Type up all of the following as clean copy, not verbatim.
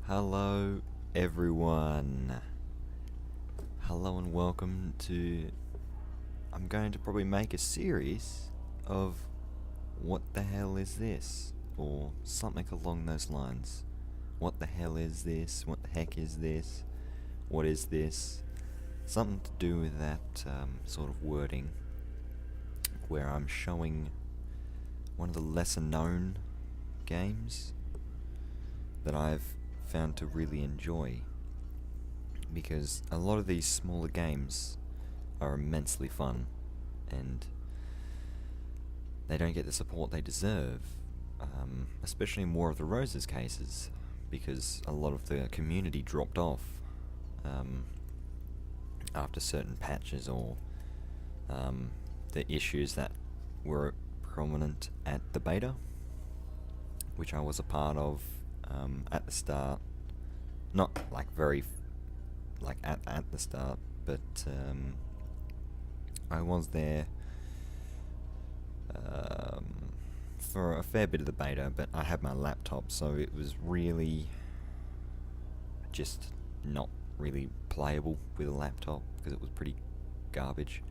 Hello everyone. Hello and welcome to... I'm going to probably make a series of what the hell is this? Or something along those lines. What the hell is this? What the heck is this? What is this? Something to do with that sort of wording, where I'm showing one of the lesser known games that I've found to really enjoy, because a lot of these smaller games are immensely fun and they don't get the support they deserve, especially in War of the Roses cases, because a lot of the community dropped off after certain patches or the issues that were prominent at the beta, which I was a part of at the start. Not like very at the start, but I was there for a fair bit of the beta, but I had my laptop, so it was really just not really playable with a laptop because it was pretty garbage.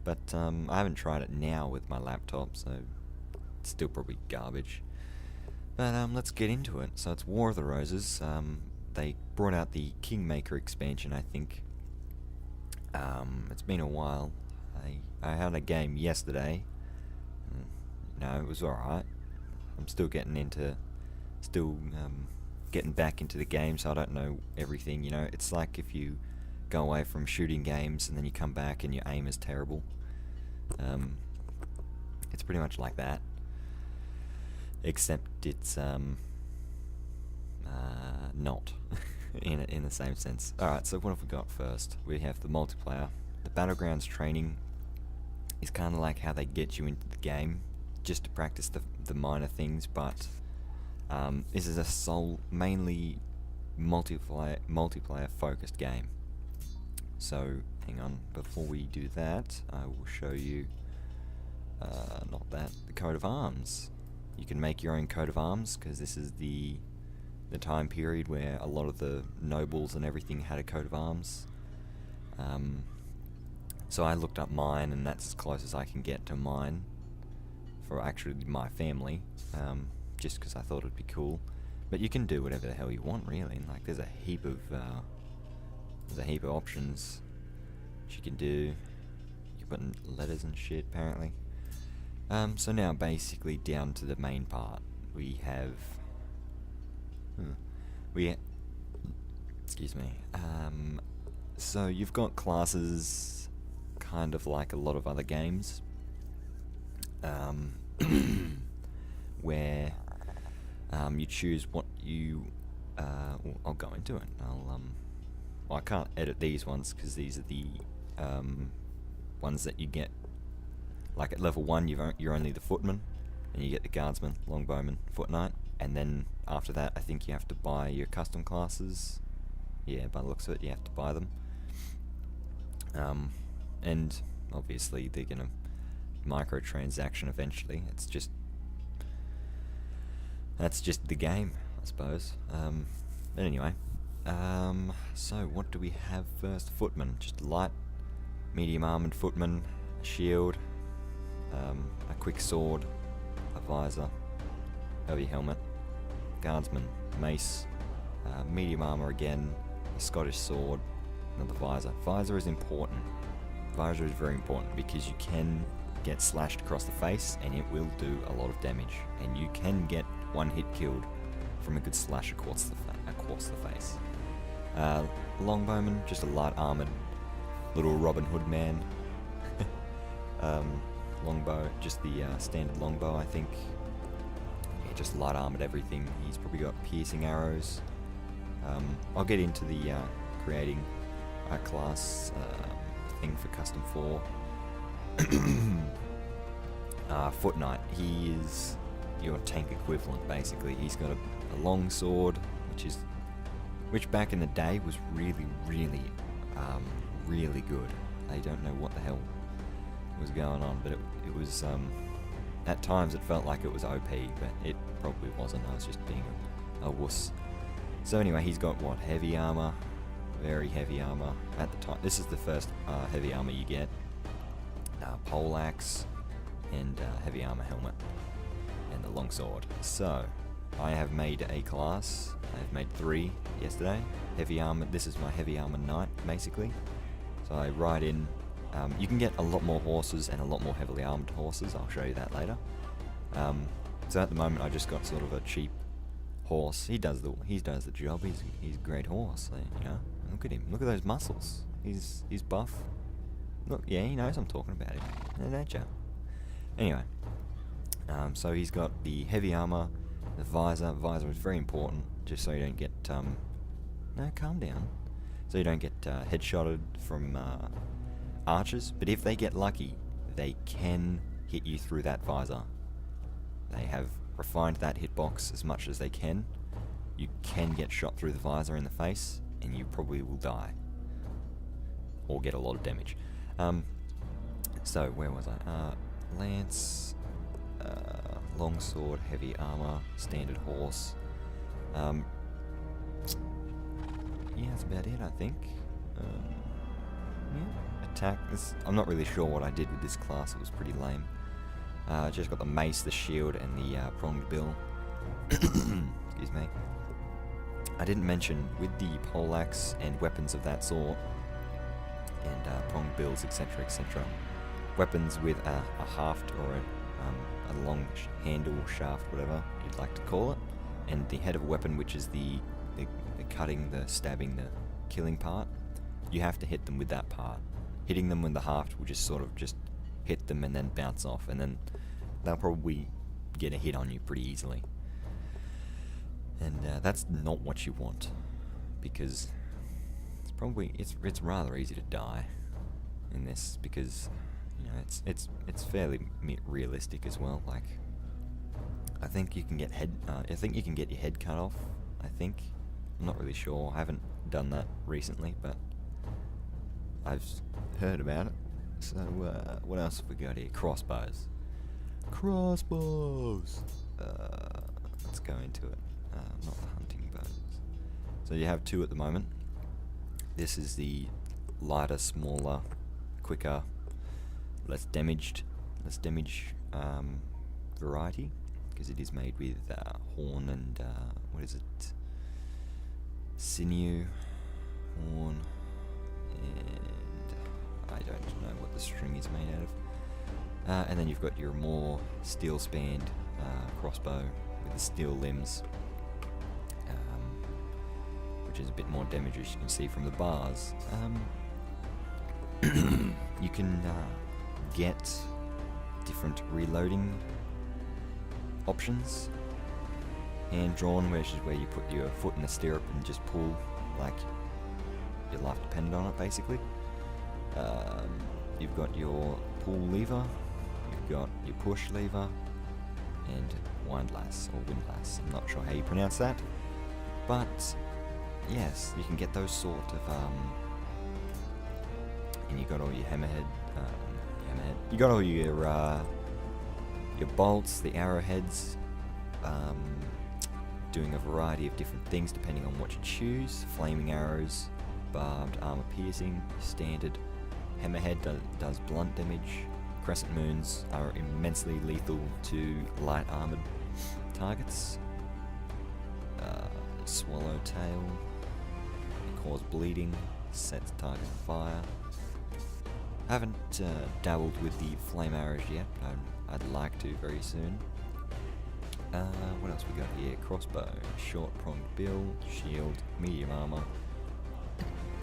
But I haven't tried it now with my laptop, so it's still probably garbage. But let's get into it. So it's War of the Roses. They brought out the Kingmaker expansion, I think. It's been a while. I had a game yesterday. No, it was alright. I'm still getting back into the game, so I don't know everything, you know. It's like if you go away from shooting games and then you come back and your aim is terrible. It's pretty much like that. Except it's not in the same sense. Alright, so what have we got first? We have the multiplayer. The Battlegrounds training is kind of like how they get you into the game, just to practice the minor things, but this is a mainly multiplayer focused game. So hang on, before we do that, I will show you the coat of arms. You can make your own coat of arms, because this is the time period where a lot of the nobles and everything had a coat of arms. So I looked up mine, and that's as close as I can get to mine for actually my family, just because I thought it'd be cool. But you can do whatever the hell you want, really. Like, there's a heap of options that you can do. You put in letters and shit, apparently. So now basically down to the main part. We have excuse me. So you've got classes, kind of like a lot of other games, where you choose what you. I'll go into it. Well, I can't edit these ones because these are the ones that you get. Like at level 1, you're only the footman, and you get the guardsman, longbowman, foot knight, and then after that, I think you have to buy your custom classes. Yeah, by the looks of it, you have to buy them. And obviously they're gonna microtransaction eventually. That's just the game, I suppose. But anyway, so what do we have first? Footman, just light, medium armored footman, a shield, a quick sword, a visor, heavy helmet, guardsman, mace, medium armor again, a Scottish sword, another visor. Visor is important. Visor is very important because you can get slashed across the face and it will do a lot of damage, and you can get one hit killed from a good slash across the face. Longbowman, just a light armored little Robin Hood man. Longbow, just the standard longbow, I think. Yeah, just light armored everything. He's probably got piercing arrows. I'll get into the creating a class thing for custom 4. Foot Knight, he is your tank equivalent basically. He's got a long sword, which back in the day was really good. I don't know what the hell was going on, but it was at times it felt like it was OP, but it probably wasn't. I was just being a wuss. So anyway, he's got what? Heavy armor, very heavy armor at the time. This is the first heavy armor you get. Poleaxe and heavy armor helmet and the longsword. So I have made a class. I've made 3 yesterday. Heavy armor. This is my heavy armor knight, basically. So I ride in. You can get a lot more horses and a lot more heavily armed horses. I'll show you that later. So at the moment, I just got sort of a cheap horse. He does the job. He's a great horse. You know, look at him. Look at those muscles. He's buff. Look, yeah, he knows I'm talking about him. Don't you? Anyway, so he's got the heavy armor, the visor. Visor is very important, just so you don't get no, calm down. So you don't get headshotted from archers. But if they get lucky, they can hit you through that visor. They have refined that hitbox as much as they can. You can get shot through the visor in the face, and you probably will die or get a lot of damage. So where was I? Lance, longsword, heavy armor, standard horse. Yeah, that's about it, I think. Yeah, attack. I'm not really sure what I did with this class. It was pretty lame. Just got the mace, the shield, and the pronged bill. Excuse me. I didn't mention with the poleaxe and weapons of that sort, and pronged bills, etc., etc. Weapons with a haft or a long handle, shaft, whatever you'd like to call it, and the head of a weapon, which is the cutting, the stabbing, the killing part. You have to hit them with that part. Hitting them with the haft will just sort of just hit them and then bounce off, and then they'll probably get a hit on you pretty easily. And that's not what you want, because it's rather easy to die in this, because you know it's fairly realistic as well. Like, I think you can get your head cut off. I'm not really sure. I haven't done that recently, but I've heard about it. So what else have we got here? Crossbows. Let's go into it. Not the hunting bows. So you have 2 at the moment. This is the lighter, smaller, quicker, less damage variety, because it is made with horn and what is it? Sinew, horn, and I don't know what the string is made out of. And then you've got your more steel-spanned crossbow with the steel limbs, which is a bit more damage, as you can see from the bars. You can get different reloading options. Hand-drawn, which is where you put your foot in the stirrup and just pull like your life depended on it, basically. You've got your pull lever, you've got your push lever, and windlass or windlass. I'm not sure how you pronounce that, but yes, you can get those sort of. And you got all your hammerhead. You got all your bolts, the arrowheads. Doing a variety of different things depending on what you choose. Flaming arrows, barbed armor piercing, standard hammerhead does blunt damage. Crescent moons are immensely lethal to light armored targets. Swallowtail, cause bleeding, sets target fire. I haven't dabbled with the flame arrows yet, but I'd like to very soon. What else we got here? Crossbow, short pronged bill, shield, medium armor.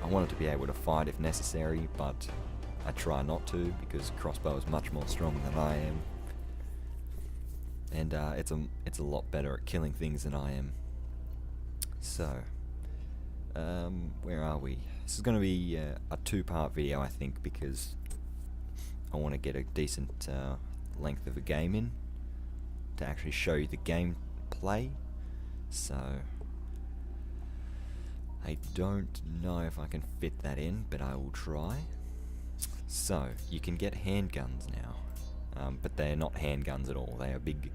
I wanted to be able to fight if necessary, but I try not to, because crossbow is much more strong than I am, and it's a lot better at killing things than I am. So, where are we? This is going to be a 2-part video, I think, because I want to get a decent length of a game in to actually show you the gameplay. So I don't know if I can fit that in, but I will try. So you can get handguns now, but they're not handguns at all. They are big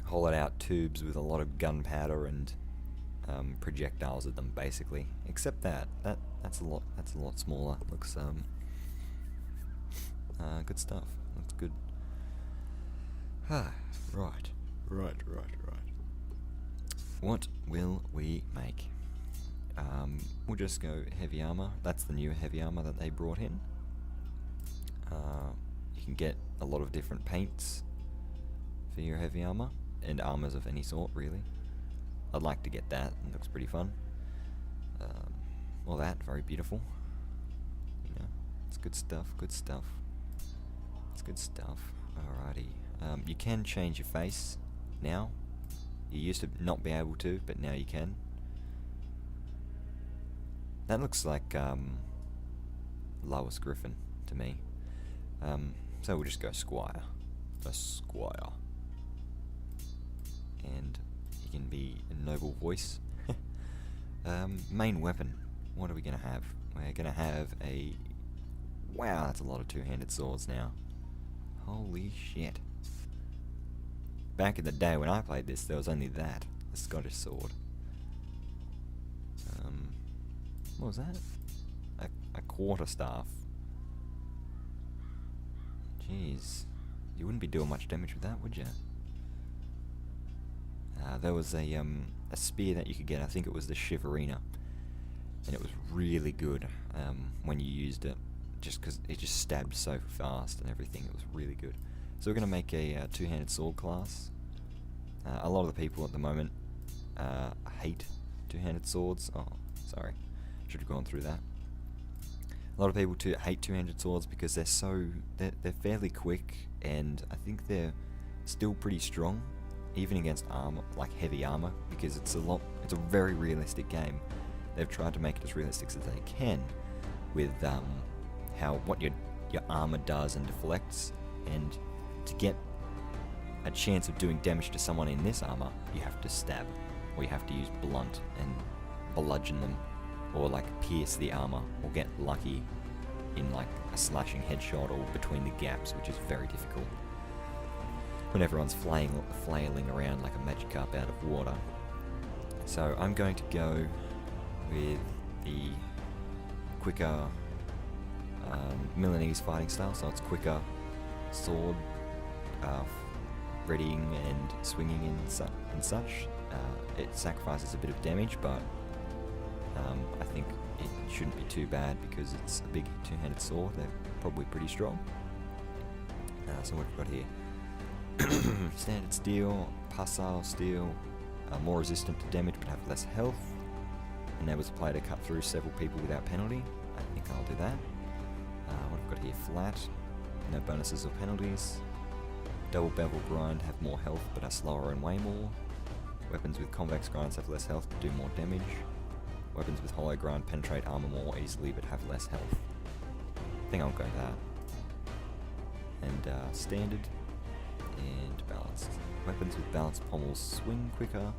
hollowed out tubes with a lot of gunpowder and projectiles at them, basically. Except that's a lot smaller. Looks good stuff. Looks good. Right. What will we make? We'll just go heavy armor. That's the new heavy armor that they brought in. You can get a lot of different paints for your heavy armor, and armors of any sort, really. I'd like to get that. It looks pretty fun. All that, very beautiful. You know, it's good stuff. It's good stuff. Alrighty. You can change your face now. You used to not be able to, but now you can. That looks like Lois Griffin to me. So we'll just go Squire. A Squire. And you can be a noble voice. Main weapon. What are we going to have? We're going to have a... Wow, that's a lot of two-handed swords now. Holy shit. Back in the day when I played this, there was only that. A Scottish sword. What was that? A quarterstaff. Jeez. You wouldn't be doing much damage with that, would you? There was a spear that you could get. I think it was the Shiverina. And it was really good when you used it. Just because it just stabbed so fast and everything. It was really good. So we're going to make a two-handed sword class. A lot of the people at the moment hate two-handed swords. Oh, sorry. Should have gone through that. A lot of people hate two-handed swords because they're fairly quick, and I think they're still pretty strong, even against armor, like heavy armor, because it's a very realistic game. They've tried to make it as realistic as they can with what your armor does and deflects, and to get a chance of doing damage to someone in this armor, you have to stab, or you have to use blunt and bludgeon them, or like pierce the armor, or get lucky in like a slashing headshot or between the gaps, which is very difficult when everyone's flailing around like a Magikarp out of water. So I'm going to go with the quicker Milanese fighting style, so it's quicker sword readying and swinging and such. It sacrifices a bit of damage, but I think it shouldn't be too bad because it's a big two-handed sword. They're probably pretty strong. So what we've got here: standard steel, passile steel, more resistant to damage but have less health. Enables the player to cut through several people without penalty. I think I'll do that. What I've got here: flat, no bonuses or penalties. Double bevel grind have more health but are slower and weigh more. Weapons with convex grinds have less health but do more damage. Weapons with hollow grind penetrate armor more easily but have less health. I think I'll go that. And standard and balanced. Weapons with balanced pommels swing quicker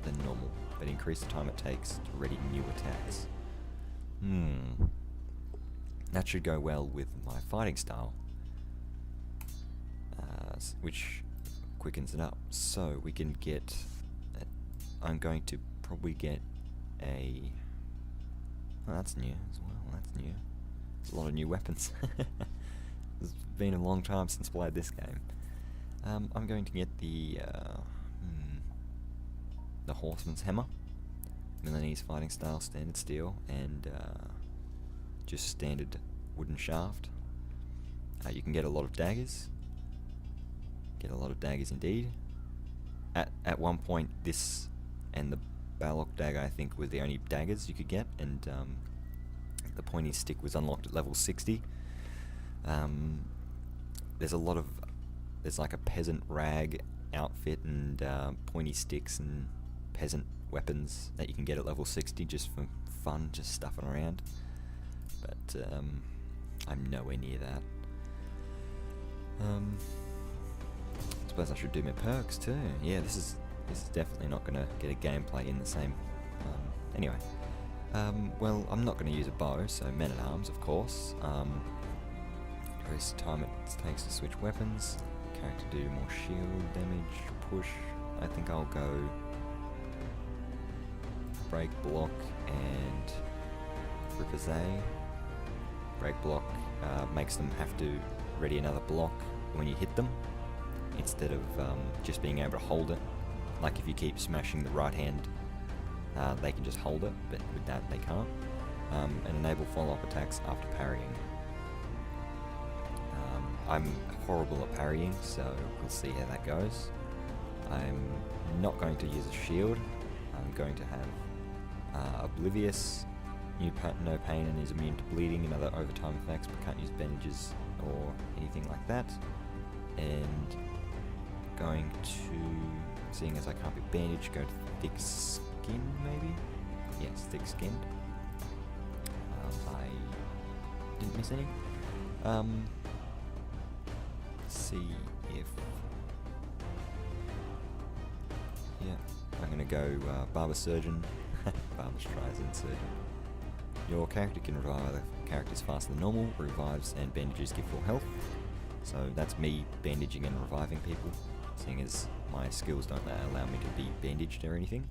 than normal, but increase the time it takes to ready new attacks. That should go well with my fighting style, which quickens it up. So we can get... I'm going to probably get a... Oh, that's new as well. That's new. There's a lot of new weapons. It's been a long time since I played this game. I'm going to get the Horseman's Hammer, Milanese fighting style, standard steel, and just standard wooden shaft. You can get a lot of daggers. Get a lot of daggers indeed. At one point, this and the Balok dagger, I think, were the only daggers you could get, and the pointy stick was unlocked at level 60. There's like a peasant rag outfit and pointy sticks and peasant weapons that you can get at level 60 just for fun, just stuffing around. But I'm nowhere near that. I suppose I should do my perks too. Yeah, this is definitely not going to get a gameplay in the same... anyway. Well, I'm not going to use a bow, so men-at-arms, of course. Increase the time it takes to switch weapons. Character do more shield damage, push. I think I'll go... break, block, and Ricochet. Break block makes them have to ready another block when you hit them, instead of just being able to hold it. Like if you keep smashing the right hand, they can just hold it, but with that they can't. And enable follow-up attacks after parrying. I'm horrible at parrying, so we'll see how that goes. I'm not going to use a shield. I'm going to have Oblivious, no pain and is immune to bleeding and other overtime effects, but can't use bandages or anything like that. And going to, seeing as I can't be bandaged, go to thick skin maybe? Yes, thick skinned. I didn't miss any. See if, yeah, I'm gonna go Barber Surgeon. Barber Streisand Surgeon. Your character can revive other characters faster than normal. Revives and bandages give full health. So that's me bandaging and reviving people, seeing as my skills don't allow me to be bandaged or anything.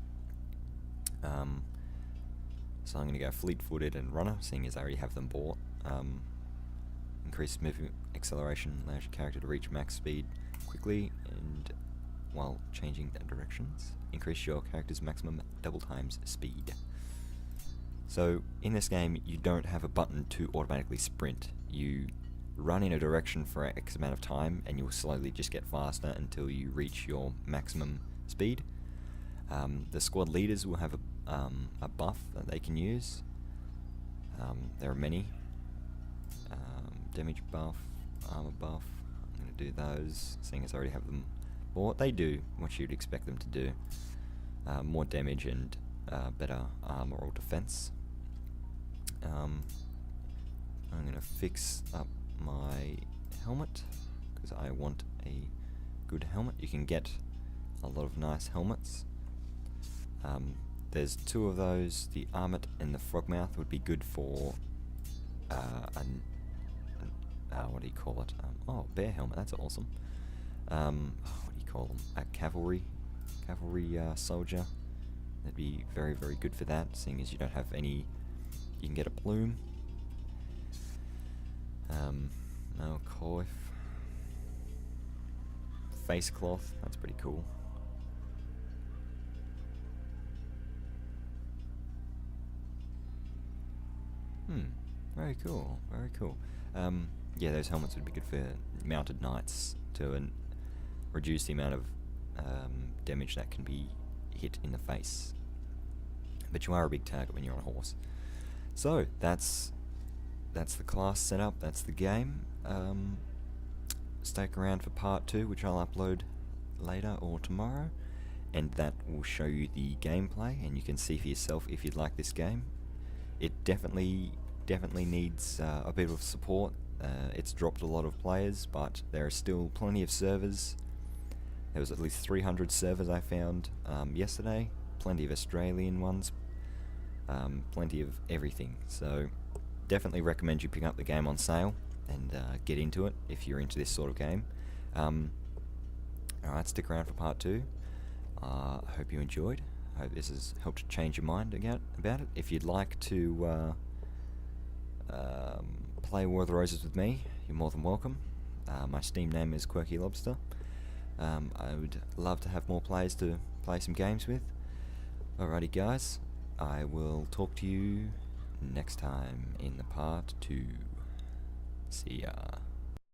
So I'm going to go Fleet-footed and Runner, seeing as I already have them bought. Increased movement acceleration allows your character to reach max speed quickly and while changing directions. Increase your character's maximum double times speed. So in this game you don't have a button to automatically sprint. You run in a direction for X amount of time and you'll slowly just get faster until you reach your maximum speed. The squad leaders will have a buff that they can use. There are many. Damage buff, armor buff. I'm going to do those, seeing as I already have them bought. They do what you'd expect them to do. More damage and better armor or defense. I'm going to fix up my helmet, because I want a good helmet. You can get a lot of nice helmets. There's two of those. The Armlet and the Frogmouth would be good for what do you call it? Bear helmet, that's awesome. What do you call them? A cavalry soldier. That'd be very, very good for that, seeing as you don't have any. You can get a plume. No coif. Face cloth, that's pretty cool. Very cool, very cool. Yeah, those helmets would be good for mounted knights to reduce the amount of damage that can be hit in the face. But you are a big target when you're on a horse. So that's the class setup. That's the game. Stick around for part 2, which I'll upload later or tomorrow, and that will show you the gameplay, and you can see for yourself if you'd like this game. It definitely needs a bit of support. It's dropped a lot of players, but there are still plenty of servers. There was at least 300 servers I found yesterday. Plenty of Australian ones. Plenty of everything. So definitely recommend you pick up the game on sale and get into it if you're into this sort of game. Alright, stick around for part 2. I hope you enjoyed. I hope this has helped change your mind about it. If you'd like to play War of the Roses with me, you're more than welcome. My Steam name is Quirky Lobster. I would love to have more players to play some games with. Alrighty guys, I will talk to you next time in the part 2. See ya.